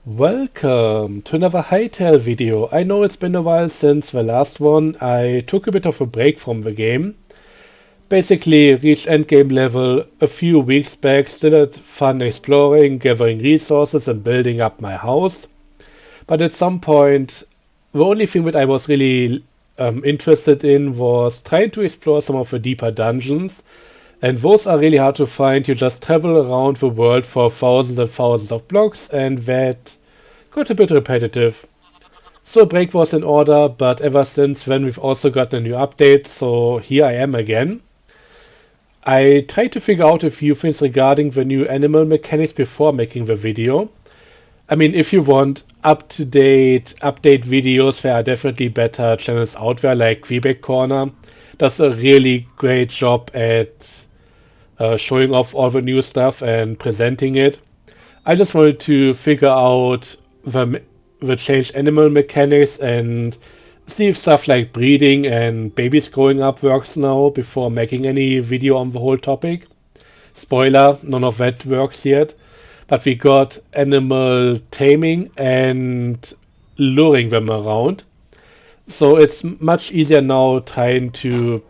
Welcome to another Hytale video. I know it's been a while since the last one. I took a bit of a break from the game. Basically reached endgame level a few weeks back, still had fun exploring, gathering resources and building up my house. But at some point, the only thing that I was really interested in was trying to explore some of the deeper dungeons. And those are really hard to find. You just travel around the world for thousands and thousands of blocks, and that got a bit repetitive. So a break was in order, but ever since then we've also gotten a new update, so here I am again. I tried to figure out a few things regarding the new animal mechanics before making the video. I mean, if you want up-to-date update videos, there are definitely better channels out there like Feedback Corner. Does a really great job at showing off all the new stuff and presenting it. I just wanted to figure out the changed animal mechanics and see if stuff like breeding and babies growing up works now before making any video on the whole topic. Spoiler, none of that works yet. But we got animal taming and luring them around. So it's much easier now trying to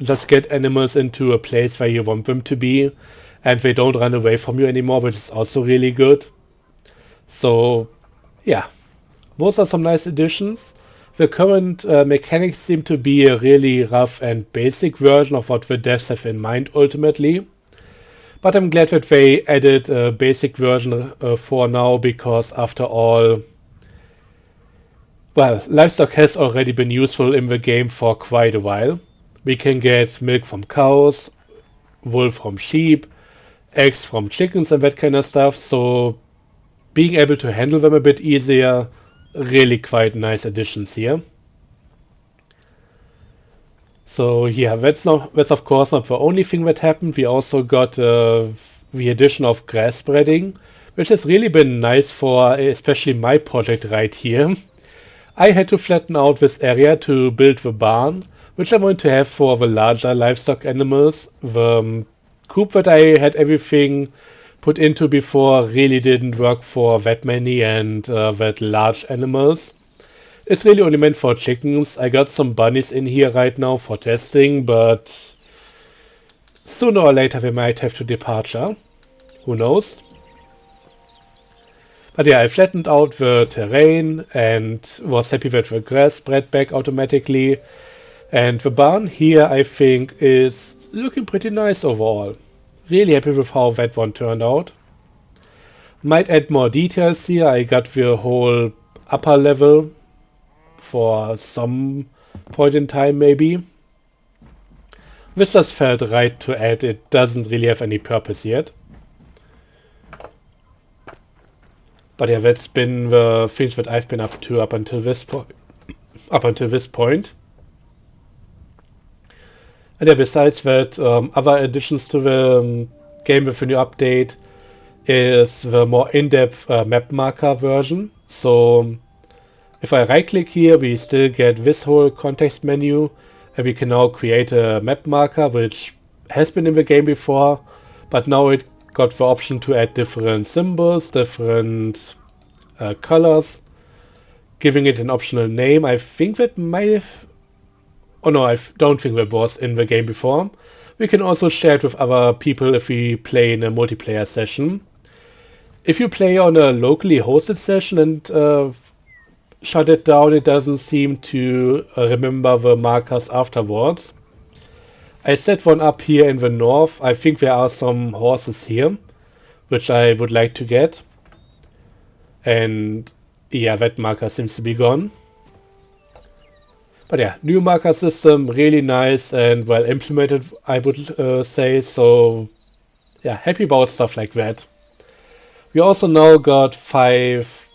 just get animals into a place where you want them to be and they don't run away from you anymore, which is also really good. So yeah, those are some nice additions. The current mechanics seem to be a really rough and basic version of what the devs have in mind ultimately. But I'm glad that they added a basic version for now, because after all, well, livestock has already been useful in the game for quite a while. We can get milk from cows, wool from sheep, eggs from chickens and that kind of stuff, so being able to handle them a bit easier, really quite nice additions here. So yeah, that's of course not the only thing that happened. We also got the addition of grass spreading, which has really been nice for especially my project right here. I had to flatten out this area to build the barn, which I'm going to have for the larger livestock animals. The coop that I had everything put into before really didn't work for that many and that large animals. It's really only meant for chickens. I got some bunnies in here right now for testing, but sooner or later we might have to departure. Who knows? But yeah, I flattened out the terrain and was happy that the grass spread back automatically. And the barn here, I think, is looking pretty nice overall. Really happy with how that one turned out. Might add more details here. I got the whole upper level for some point in time maybe. This just felt right to add. It doesn't really have any purpose yet. But yeah, that's been the things that I've been up to up until this point. And yeah, besides that, other additions to the game with the new update is the more in-depth map marker version. So if I right click here, we still get this whole context menu, and we can now create a map marker, which has been in the game before, but now it got the option to add different symbols, different colors, giving it an optional name. I think that might have... Oh no, I don't think that was in the game before. We can also share it with other people if we play in a multiplayer session. If you play on a locally hosted session and shut it down, it doesn't seem to remember the markers afterwards. I set one up here in the north. I think there are some horses here, which I would like to get. And yeah, that marker seems to be gone. But yeah, new marker system, really nice and well implemented, I would say. So yeah, happy about stuff like that. We also now got 5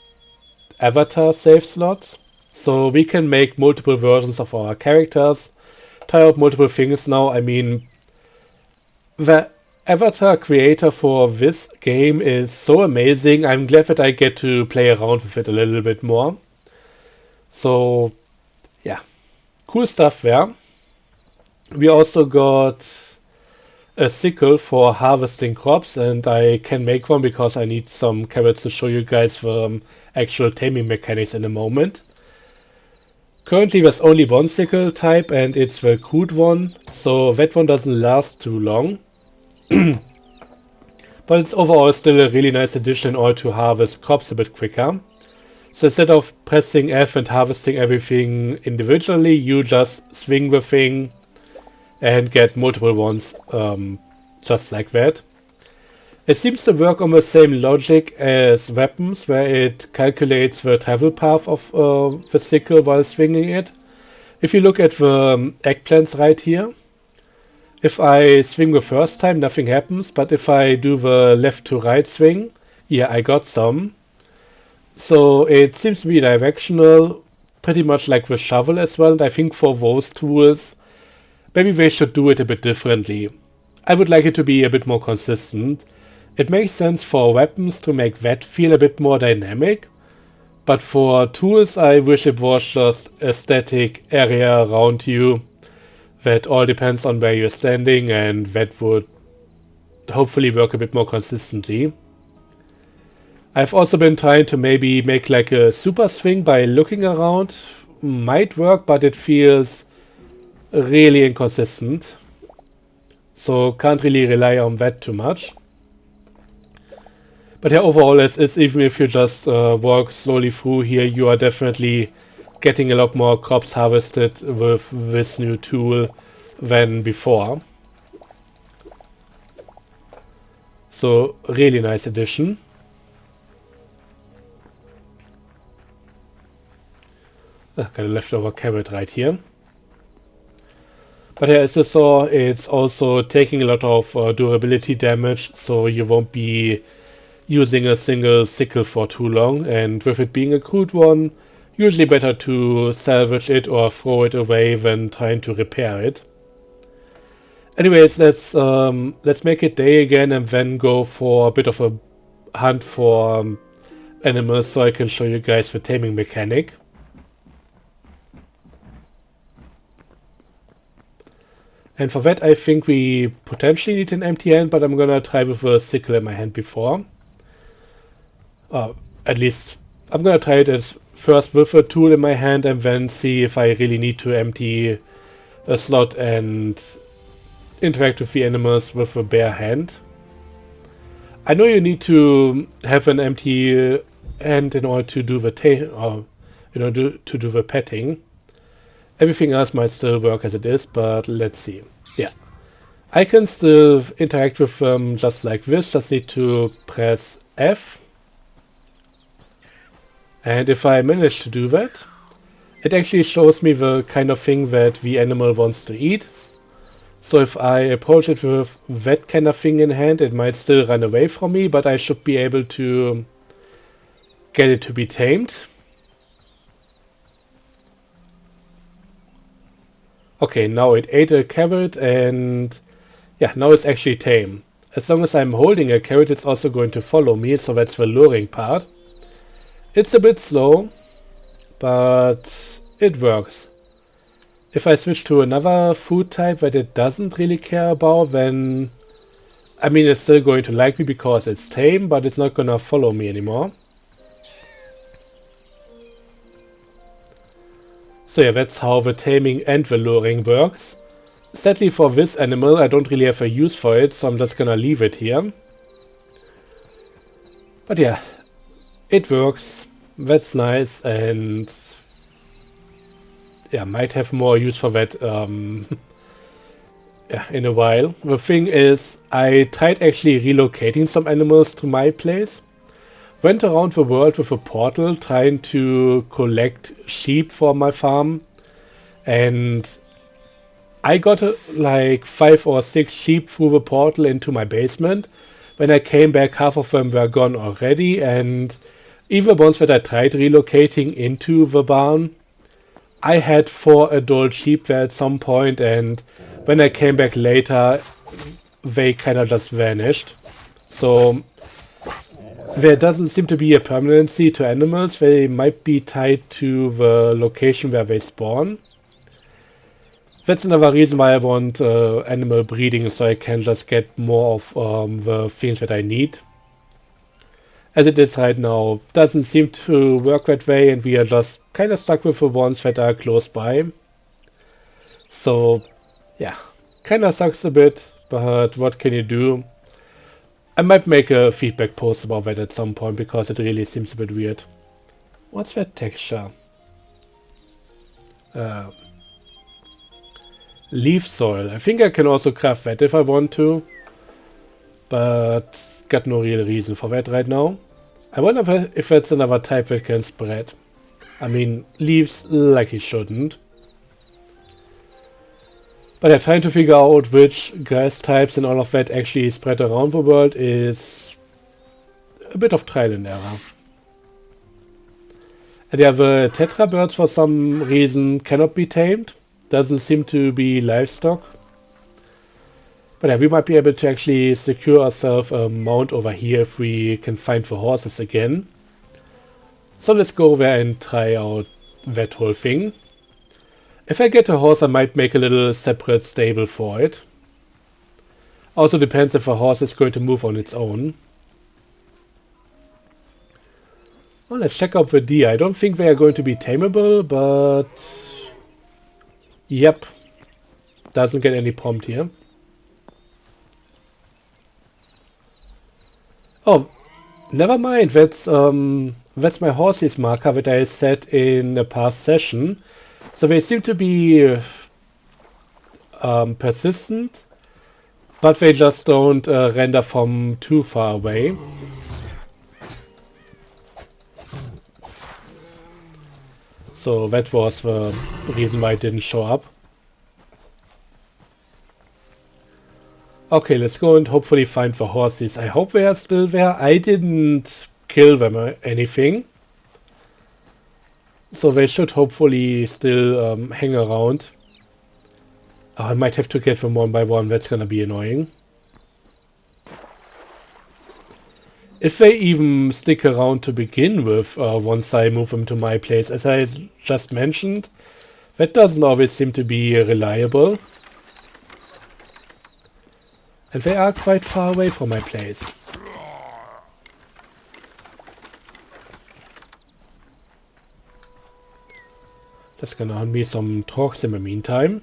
avatar save slots. So we can make multiple versions of our characters, try out multiple things now. I mean, the avatar creator for this game is so amazing. I'm glad that I get to play around with it a little bit more. So yeah, cool stuff there. We also got a sickle for harvesting crops, and I can make one because I need some carrots to show you guys the actual taming mechanics in a moment. Currently there's only one sickle type and it's the crude one, so that one doesn't last too long. But it's overall still a really nice addition in order to harvest crops a bit quicker. So instead of pressing F and harvesting everything individually, you just swing the thing and get multiple ones just like that. It seems to work on the same logic as weapons, where it calculates the travel path of the sickle while swinging it. If you look at the eggplants right here, if I swing the first time, nothing happens, but if I do the left to right swing, yeah, I got some. So it seems to be directional, pretty much like the shovel as well, and I think for those tools, maybe they should do it a bit differently. I would like it to be a bit more consistent. It makes sense for weapons to make that feel a bit more dynamic, but for tools I wish it was just a static area around you that all depends on where you're standing, and that would hopefully work a bit more consistently. I've also been trying to maybe make like a super swing by looking around. Might work, but it feels really inconsistent. So can't really rely on that too much. But yeah, overall, it's even if you just walk slowly through here, you are definitely getting a lot more crops harvested with this new tool than before. So really nice addition. Got a leftover carrot right here. But yeah, as you saw, it's also taking a lot of durability damage, so you won't be using a single sickle for too long, and with it being a crude one, usually better to salvage it or throw it away than trying to repair it. Anyways, let's make it day again and then go for a bit of a hunt for animals so I can show you guys the taming mechanic. And for that I think we potentially need an empty hand, but I'm gonna try with a sickle in my hand before. At least I'm gonna try it as first with a tool in my hand and then see if I really need to empty a slot and interact with the animals with a bare hand. I know you need to have an empty hand in order to do the to do the petting. Everything else might still work as it is, but let's see. Yeah, I can still interact with them just like this. Just need to press F. And if I manage to do that, it actually shows me the kind of thing that the animal wants to eat. So if I approach it with that kind of thing in hand, it might still run away from me, but I should be able to get it to be tamed. Okay, now it ate a carrot and yeah, now it's actually tame. As long as I'm holding a carrot, it's also going to follow me, so that's the luring part. It's a bit slow, but it works. If I switch to another food type that it doesn't really care about, then I mean it's still going to like me because it's tame, but it's not gonna follow me anymore. So yeah, that's how the taming and the luring works. Sadly for this animal I don't really have a use for it, so I'm just gonna leave it here. But yeah, it works. That's nice, and yeah, might have more use for that yeah, in a while. The thing is, I tried actually relocating some animals to my place. Went around the world with a portal trying to collect sheep for my farm, and I got like 5 or 6 sheep through the portal into my basement. When I came back, half of them were gone already, and even ones that I tried relocating into the barn, I had 4 adult sheep there at some point, and when I came back later, they kind of just vanished. So there doesn't seem to be a permanency to animals. They might be tied to the location where they spawn. That's another reason why I want animal breeding, so I can just get more of the things that I need. As it is right now, doesn't seem to work that way, and we are just kind of stuck with the ones that are close by. So, yeah, kind of sucks a bit, but what can you do? I might make a feedback post about that at some point, because it really seems a bit weird. What's that texture? Leaf soil. I think I can also craft that if I want to, but got no real reason for that right now. I wonder if that's another type that can spread. I mean, leaves likely shouldn't. But yeah, trying to figure out which grass types and all of that actually spread around the world is a bit of trial and error. And yeah, the tetra birds for some reason cannot be tamed. Doesn't seem to be livestock. But yeah, we might be able to actually secure ourselves a mount over here if we can find the horses again. So let's go there and try out that whole thing. If I get a horse, I might make a little separate stable for it. Also depends if a horse is going to move on its own. Well, let's check out the deer. I don't think they are going to be tameable, but... Yep. Doesn't get any prompt here. Oh, never mind. That's my horse's marker that I set in a past session. So they seem to be persistent, but they just don't render from too far away. So that was the reason why it didn't show up. Okay, let's go and hopefully find the horses. I hope they are still there. I didn't kill them or anything. So they should hopefully still hang around. Oh, I might have to get them one by one. That's gonna be annoying. If they even stick around to begin with, once I move them to my place, as I just mentioned, that doesn't always seem to be reliable. And they are quite far away from my place. Just gonna earn me some talks in the meantime.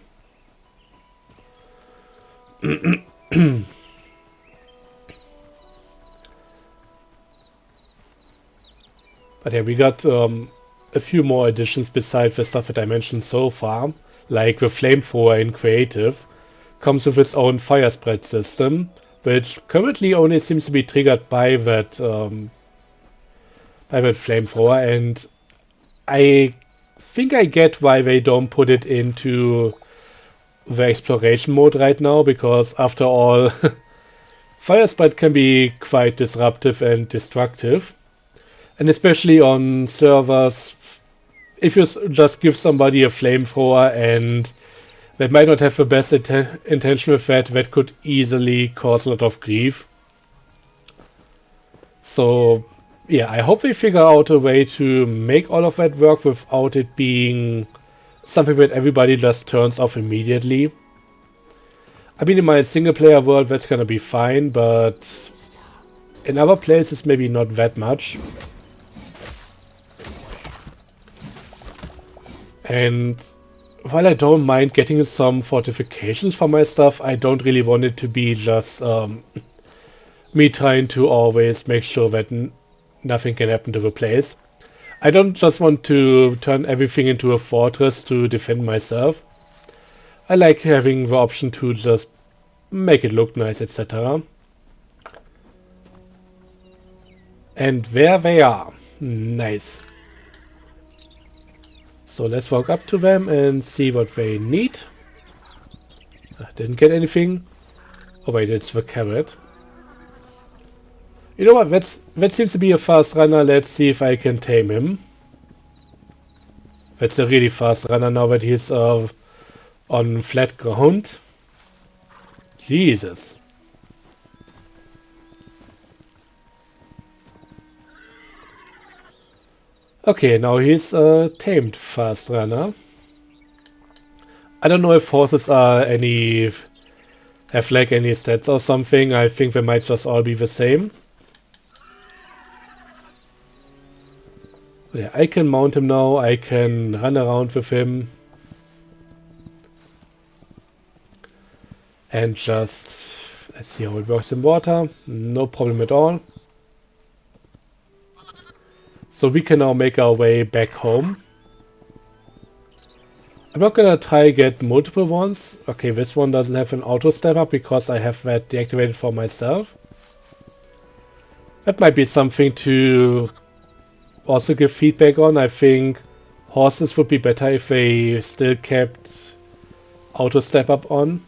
But yeah, we got a few more additions besides the stuff that I mentioned so far, like the flamethrower in creative. Comes with its own fire spread system, which currently only seems to be triggered by that flamethrower, and I think I get why they don't put it into the exploration mode right now, because after all, fire spread can be quite disruptive and destructive, and especially on servers, if you just give somebody a flamethrower and they might not have the best intention with that, that could easily cause a lot of grief. So, yeah, I hope they figure out a way to make all of that work without it being something that everybody just turns off immediately. I mean, in my single player world, that's gonna be fine, but in other places, maybe not that much. And while I don't mind getting some fortifications for my stuff, I don't really want it to be just me trying to always make sure that nothing can happen to the place. I don't just want to turn everything into a fortress to defend myself. I like having the option to just make it look nice, etc. And there they are. Nice. So let's walk up to them and see what they need. Didn't get anything. Oh wait, it's the carrot. You know what, that seems to be a fast runner. Let's see if I can tame him. That's a really fast runner now that he's on flat ground. Jesus. Okay, now he's a tamed fast runner. I don't know if horses are have like any stats or something. I think they might just all be the same. Yeah, I can mount him now. I can run around with him. And just, let's see how it works in water. No problem at all. So we can now make our way back home. I'm not gonna try get multiple ones. Okay, this one doesn't have an auto step up because I have that deactivated for myself. That might be something to also give feedback on. I think horses would be better if they still kept auto step up on.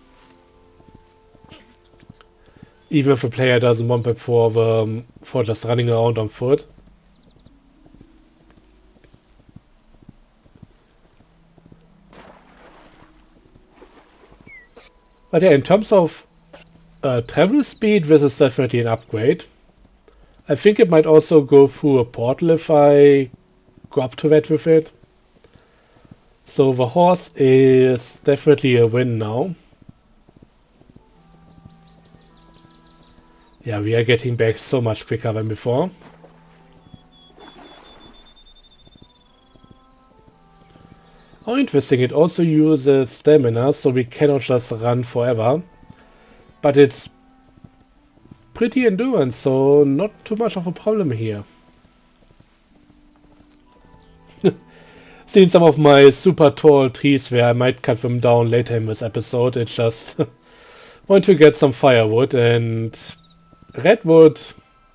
Even if a player doesn't want it for just running around on foot. But yeah, in terms of travel speed, this is definitely an upgrade. I think it might also go through a portal if I go up to that with it. So the horse is definitely a win now. Yeah, we are getting back so much quicker than before. Oh, interesting. It also uses stamina, so we cannot just run forever. But it's pretty endurance, so not too much of a problem here. Seen some of my super tall trees where I might cut them down later in this episode. It's just want to get some firewood, and redwood,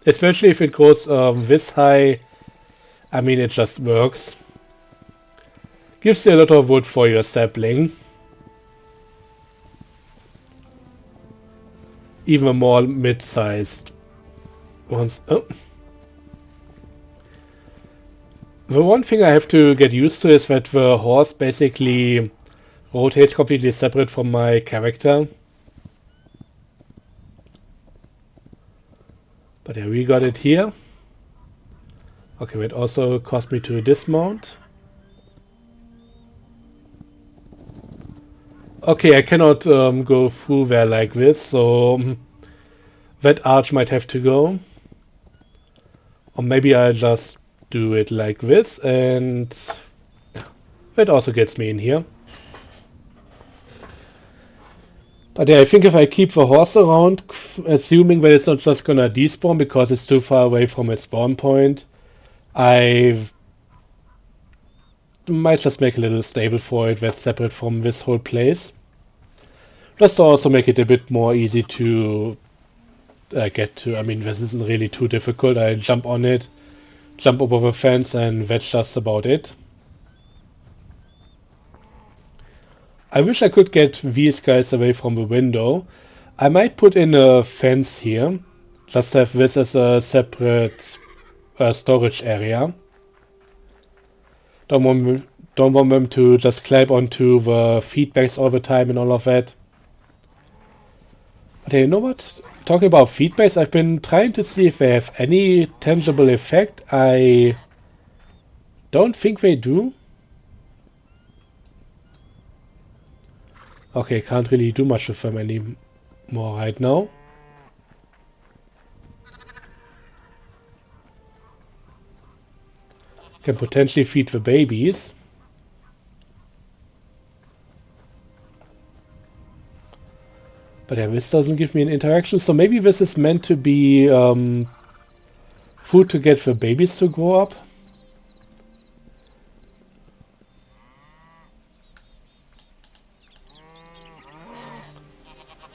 especially if it grows this high, I mean, it just works. Gives you a lot of wood for your sapling. Even more mid-sized ones. Oh. The one thing I have to get used to is that the horse basically rotates completely separate from my character. But yeah, we got it here. Okay, it also cost me to dismount. Okay, I cannot go through there like this, so that arch might have to go. Or maybe I'll just do it like this, and that also gets me in here. But yeah, I think if I keep the horse around, assuming that it's not just gonna despawn because it's too far away from its spawn point, I might just make a little stable for it that's separate from this whole place. Just to also make it a bit more easy to get to. I mean, this isn't really too difficult. I jump on it, jump over the fence, and that's just about it. I wish I could get these guys away from the window. I might put in a fence here. Just have this as a separate storage area. Don't want them to just climb onto the feedbacks all the time and all of that. But hey, you know what? Talking about feedbacks, I've been trying to see if they have any tangible effect. I don't think they do. Okay, can't really do much with them anymore right now. Can potentially feed the babies. But yeah, this doesn't give me an interaction, so maybe this is meant to be food to get the babies to grow up.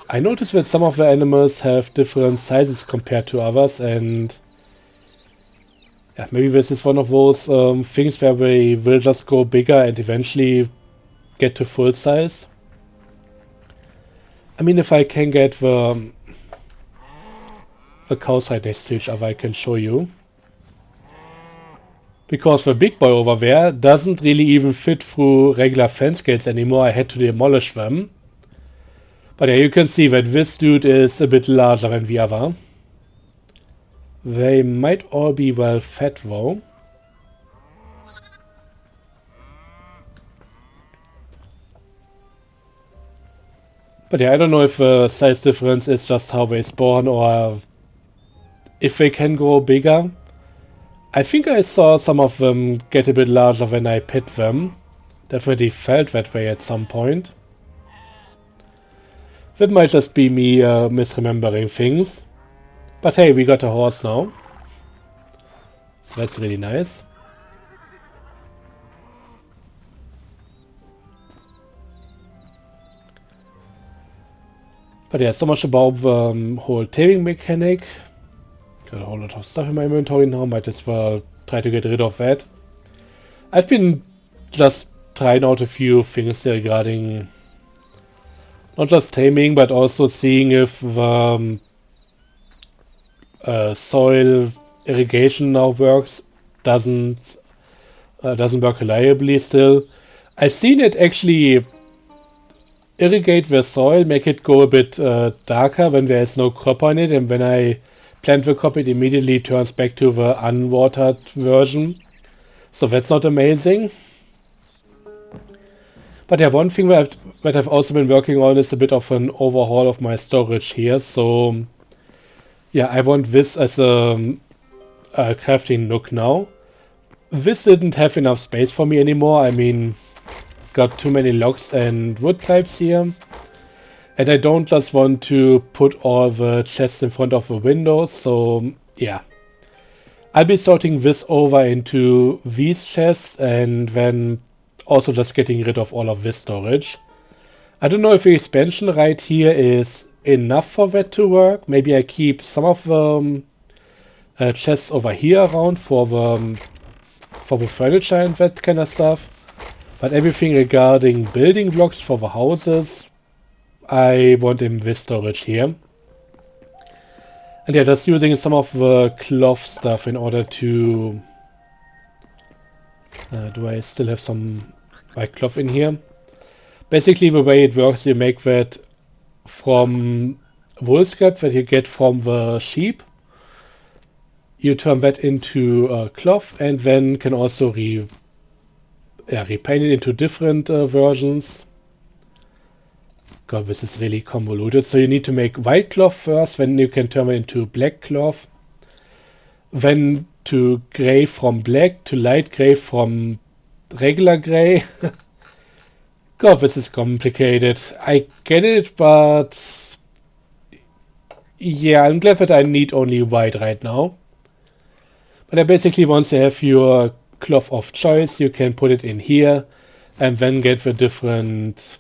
I noticed that some of the animals have different sizes compared to others, and yeah, maybe this is one of those things where they will just grow bigger and eventually get to full size. I mean, if I can get the cows right next to each other, I can show you. Because the big boy over there doesn't really even fit through regular fence gates anymore. I had to demolish them. But yeah, you can see that this dude is a bit larger than the other. They might all be well fed though. But yeah, I don't know if size difference is just how they spawn or if they can grow bigger. I think I saw some of them get a bit larger when I pet them. Definitely felt that way at some point. That might just be me misremembering things. But hey, we got a horse now. So that's really nice. But yeah, so much about the whole taming mechanic. Got a whole lot of stuff in my inventory now, might as well try to get rid of that. I've been just trying out a few things regarding not just taming, but also seeing if the soil irrigation now works. Doesn't work reliably still. I've seen it actually irrigate the soil, make it go a bit darker when there is no crop on it, and when I plant the crop it immediately turns back to the unwatered version. So that's not amazing. But yeah, one thing that I've also been working on is a bit of an overhaul of my storage here. So yeah, I want this as a crafting nook now. This didn't have enough space for me anymore. I mean, got too many logs and wood types here. And I don't just want to put all the chests in front of the windows, so yeah. I'll be sorting this over into these chests and then also just getting rid of all of this storage. I don't know if the expansion right here is enough for that to work. Maybe I keep some of the chests over here around for the furniture and that kind of stuff. But everything regarding building blocks for the houses, I want in this storage here. And yeah, just using some of the cloth stuff in order to... do I still have some white cloth in here? Basically the way it works, you make that from wool scrap that you get from the sheep. You turn that into cloth and then can also repaint it into different versions. God, this is really convoluted. So you need to make white cloth first, then you can turn it into black cloth. Then to gray from black, to light gray from regular gray. God, this is complicated. I get it, but... yeah, I'm glad that I need only white right now. But I basically, once you have your cloth of choice, you can put it in here and then get the different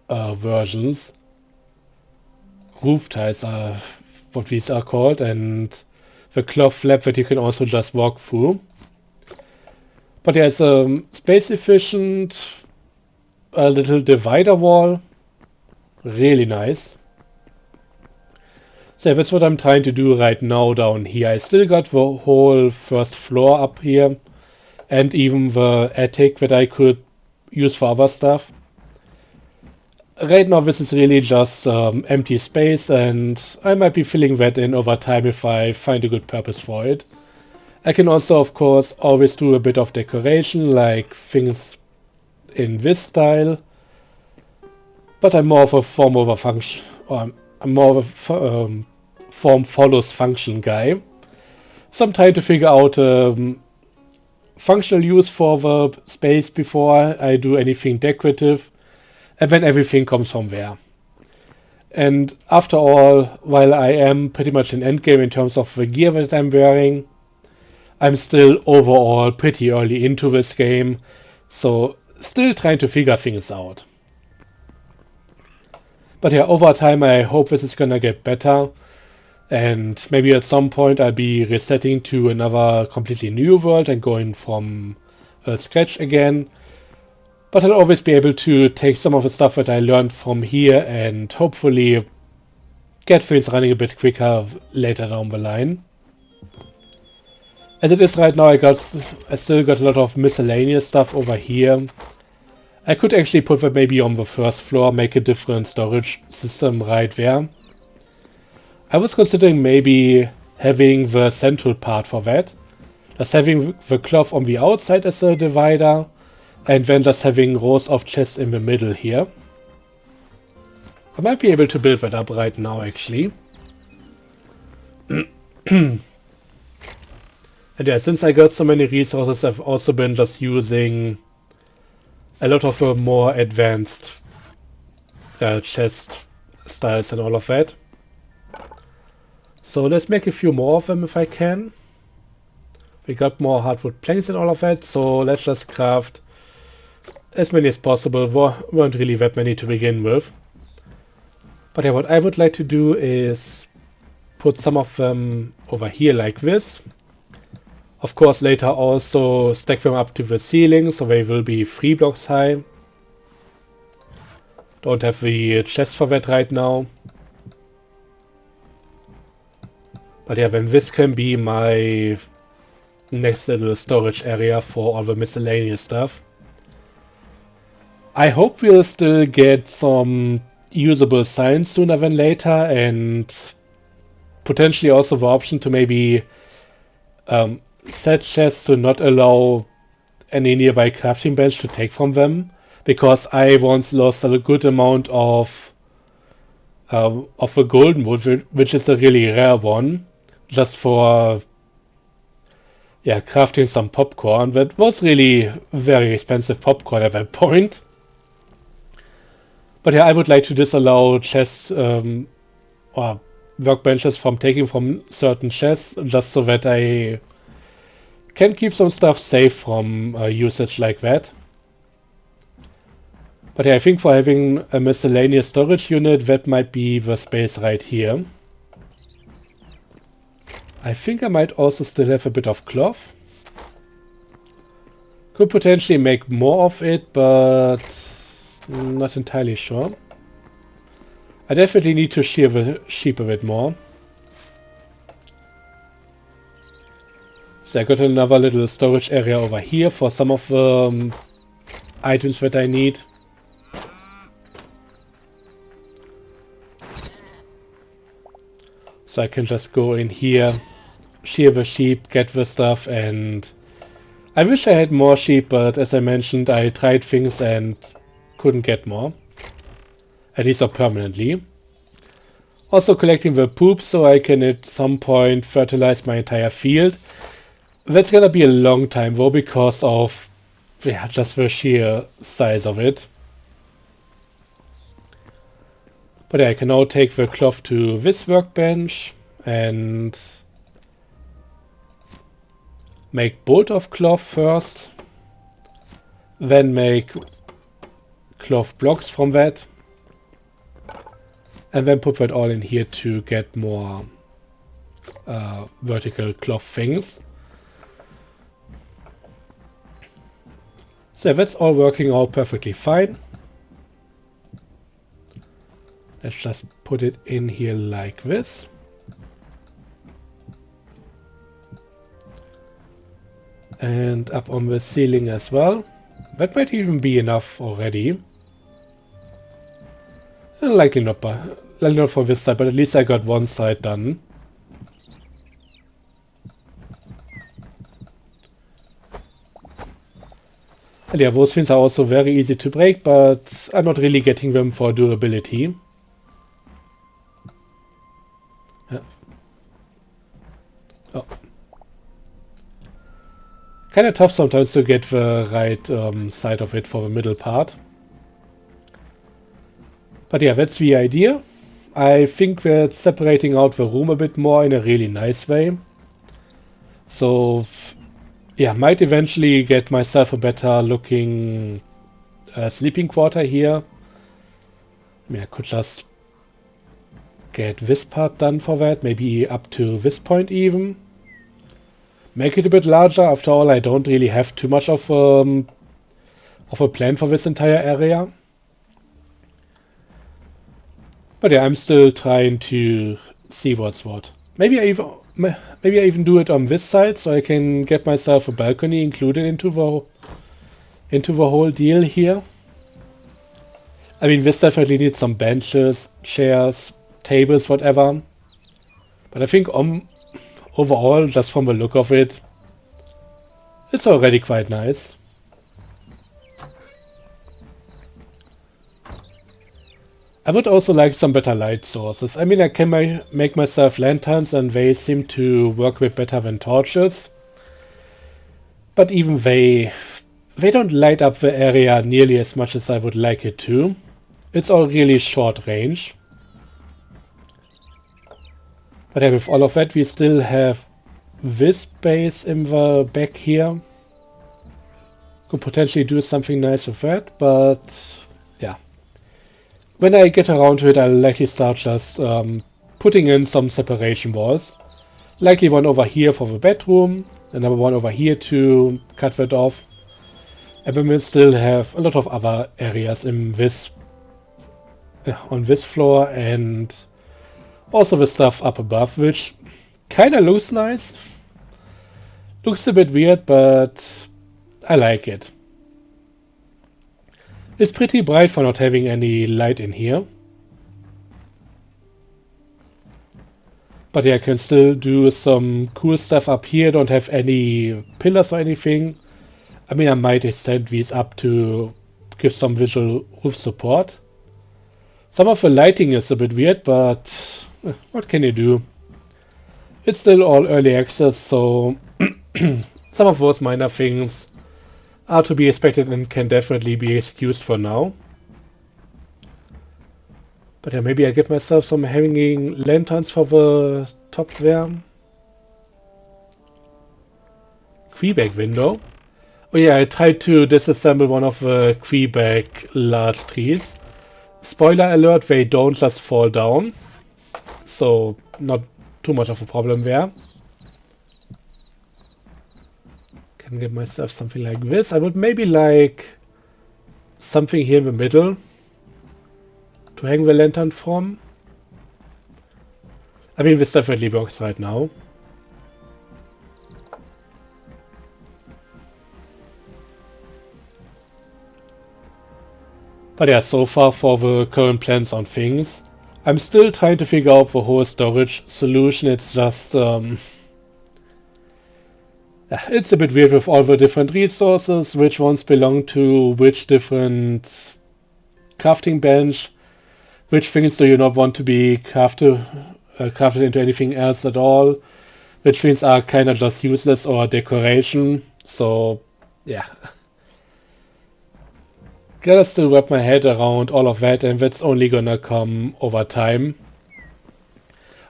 versions. Roof tiles are what these are called, and the cloth flap that you can also just walk through. But yeah, it's space efficient, a little divider wall, really nice. So that's what I'm trying to do right now down here. I still got the whole first floor up here and even the attic that I could use for other stuff. Right now this is really just empty space, and I might be filling that in over time if I find a good purpose for it. I can also, of course, always do a bit of decoration, like things in this style. But I'm more of a form over function, or I'm more of a form follows function guy. So I'm trying to figure out functional use for the space before I do anything decorative. And then everything comes from there. And after all, while I am pretty much in endgame in terms of the gear that I'm wearing, I'm still overall pretty early into this game, so still trying to figure things out. But yeah, over time I hope this is gonna get better, and maybe at some point I'll be resetting to another completely new world and going from scratch again. But I'll always be able to take some of the stuff that I learned from here and hopefully get things running a bit quicker later down the line. As it is right now, I still got a lot of miscellaneous stuff over here. I could actually put that maybe on the first floor, make a different storage system right there. I was considering maybe having the central part for that. Just having the cloth on the outside as a divider. And then just having rows of chests in the middle here. I might be able to build that up right now, actually. And yeah, since I got so many resources, I've also been just using a lot of more advanced chest styles and all of that. So let's make a few more of them if I can. We got more hardwood planks and all of that, so let's just craft as many as possible. Weren't really that many to begin with. But yeah, what I would like to do is put some of them over here like this. Of course, later also stack them up to the ceiling, so they will be 3 blocks high. Don't have the chest for that right now. But yeah, then this can be my next little storage area for all the miscellaneous stuff. I hope we'll still get some usable signs sooner than later, and potentially also the option to maybe set chests to not allow any nearby crafting bench to take from them, because I once lost a good amount of the golden wood, which is a really rare one, just for crafting some popcorn. That was really very expensive popcorn at that point. But yeah, I would like to disallow chests or workbenches from taking from certain chests, just so that I can keep some stuff safe from usage like that. But yeah, I think for having a miscellaneous storage unit, that might be the space right here. I think I might also still have a bit of cloth. Could potentially make more of it, but not entirely sure. I definitely need to shear the sheep a bit more. So I got another little storage area over here for some of the items that I need. So I can just go in here, shear the sheep, get the stuff, and I wish I had more sheep, but as I mentioned, I tried things and couldn't get more. At least not permanently. Also collecting the poop so I can at some point fertilize my entire field. That's gonna be a long time though, because of just the sheer size of it. But yeah, I can now take the cloth to this workbench and make bolt of cloth first, then make cloth blocks from that, and then put that all in here to get more vertical cloth things. So that's all working out perfectly fine. Let's just put it in here like this. And up on the ceiling as well. That might even be enough already. Likely not for this side, but at least I got one side done. And yeah, those things are also very easy to break, but I'm not really getting them for durability. Oh. Kind of tough sometimes to get the right side of it for the middle part. But yeah, that's the idea. I think that's separating out the room a bit more in a really nice way. So yeah, might eventually get myself a better looking sleeping quarter here. I mean, I could just get this part done for that, maybe up to this point even. Make it a bit larger. After all, I don't really have too much of a plan for this entire area. But yeah, I'm still trying to see what's what. Maybe I even do it on this side, so I can get myself a balcony included into the whole deal here. I mean, this definitely needs some benches, chairs, tables, whatever. But I think overall, just from the look of it, it's already quite nice. I would also like some better light sources. I mean, I can make myself lanterns and they seem to work a bit better than torches. But even they don't light up the area nearly as much as I would like it to. It's all really short range. But yeah, with all of that, we still have this base in the back here. Could potentially do something nice with that, but yeah. When I get around to it, I'll likely start just putting in some separation walls. Likely one over here for the bedroom, another one over here to cut that off. And then we'll still have a lot of other areas in this on this floor, and also the stuff up above, which kinda looks nice. Looks a bit weird, but I like it. It's pretty bright for not having any light in here. But yeah, I can still do some cool stuff up here. Don't have any pillars or anything. I mean, I might extend these up to give some visual roof support. Some of the lighting is a bit weird, but what can you do? It's still all early access, so some of those minor things are to be expected and can definitely be excused for now. But yeah, maybe I get myself some hanging lanterns for the top there. Quebec window. Oh yeah, I tried to disassemble one of the Quebec large trees. Spoiler alert, they don't just fall down. So, not too much of a problem there. Can get myself something like this. I would maybe like something here in the middle to hang the lantern from. I mean, this definitely works right now. But yeah, so far for the current plans on things. I'm still trying to figure out the whole storage solution. It's just it's a bit weird with all the different resources, which ones belong to which different crafting bench, which things do you not want to be crafted into anything else at all, which things are kind of just useless or decoration. So yeah. Gotta still wrap my head around all of that, and that's only gonna come over time.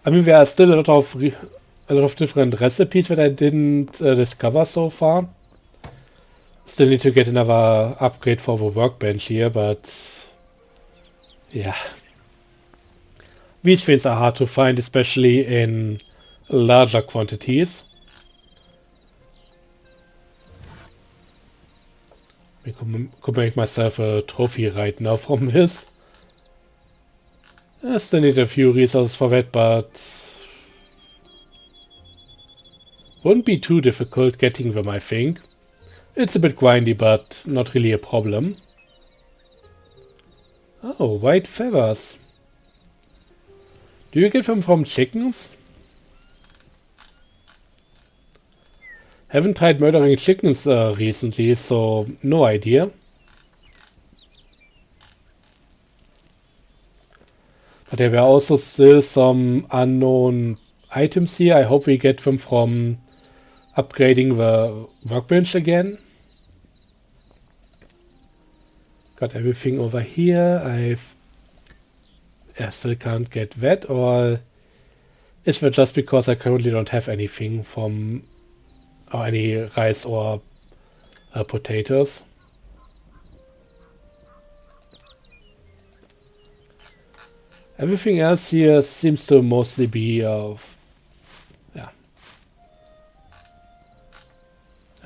I mean, there are still a lot of different recipes that I didn't discover so far. Still need to get another upgrade for the workbench here, but yeah. These things are hard to find, especially in larger quantities. I could make myself a trophy right now from this. I still need a few resources for that, but wouldn't be too difficult getting them, I think. It's a bit grindy, but not really a problem. Oh, white feathers. Do you get them from chickens? Haven't tried murdering chickens recently, so no idea. But there were also still some unknown items here. I hope we get them from upgrading the workbench again. Got everything over here. I still can't get that, or is that just because I currently don't have anything from or any rice or potatoes? Everything else here seems to mostly be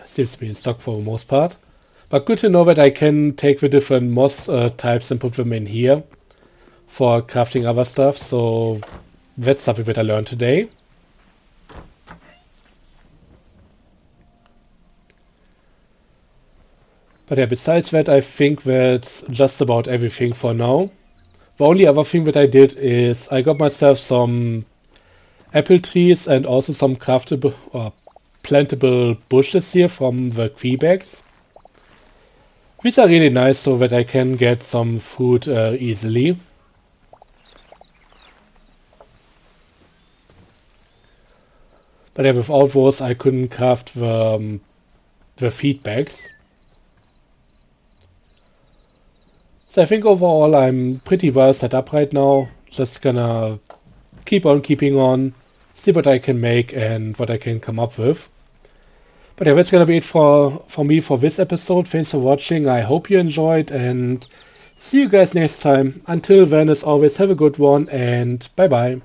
seems to be in stock for the most part. But good to know that I can take the different moss types and put them in here for crafting other stuff. So that's something that I learned today. But yeah, besides that, I think that's just about everything for now. The only other thing that I did is I got myself some apple trees and also some craftable or plantable bushes here from the Quebecs. These are really nice so that I can get some food easily. But yeah, without those I couldn't craft the feedbacks. So I think overall I'm pretty well set up right now. Just gonna keep on keeping on, see what I can make and what I can come up with. But yeah, that's gonna be it for me for this episode. Thanks for watching. I hope you enjoyed and see you guys next time. Until then, as always, have a good one and bye bye.